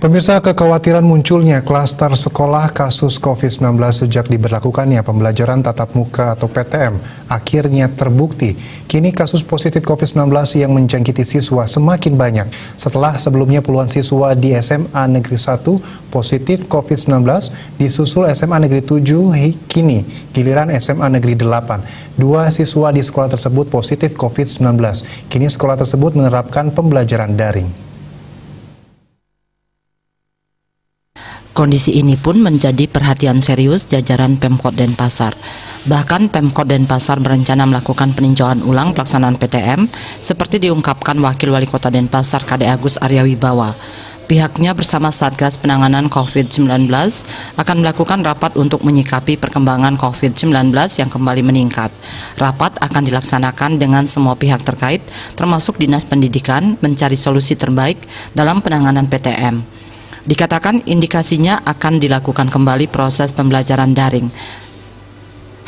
Pemirsa, kekhawatiran munculnya klaster sekolah kasus COVID-19 sejak diberlakukannya pembelajaran tatap muka atau PTM akhirnya terbukti. Kini kasus positif COVID-19 yang menjangkiti siswa semakin banyak setelah sebelumnya puluhan siswa di SMA Negeri 1 positif COVID-19, disusul SMA Negeri 7, kini giliran SMA Negeri 8. Dua siswa di sekolah tersebut positif COVID-19. Kini sekolah tersebut menerapkan pembelajaran daring. Kondisi ini pun menjadi perhatian serius jajaran Pemkot Denpasar. Bahkan Pemkot Denpasar berencana melakukan peninjauan ulang pelaksanaan PTM seperti diungkapkan Wakil Wali Kota Denpasar Kade Agus Arya Wibawa. Pihaknya bersama Satgas Penanganan COVID-19 akan melakukan rapat untuk menyikapi perkembangan COVID-19 yang kembali meningkat. Rapat akan dilaksanakan dengan semua pihak terkait, termasuk Dinas Pendidikan, mencari solusi terbaik dalam penanganan PTM. Dikatakan indikasinya akan dilakukan kembali proses pembelajaran daring.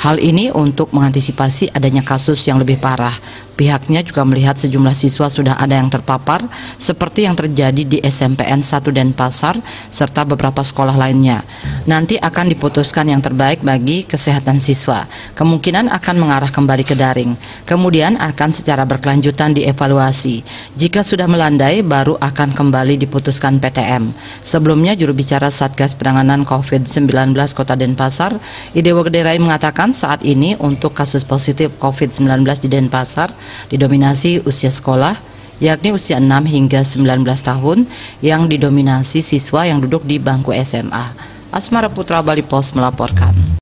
Hal ini untuk mengantisipasi adanya kasus yang lebih parah. Pihaknya juga melihat sejumlah siswa sudah ada yang terpapar, seperti yang terjadi di SMPN 1 Denpasar, serta beberapa sekolah lainnya. Nanti akan diputuskan yang terbaik bagi kesehatan siswa. Kemungkinan akan mengarah kembali ke daring. Kemudian akan secara berkelanjutan dievaluasi. Jika sudah melandai, baru akan kembali diputuskan PTM. Sebelumnya, juru bicara Satgas Penanganan COVID-19 Kota Denpasar, Idewo Gederai mengatakan saat ini untuk kasus positif COVID-19 di Denpasar didominasi usia sekolah, yakni usia 6 hingga 19 tahun yang didominasi siswa yang duduk di bangku SMA. Asmara Putra Bali Pos melaporkan.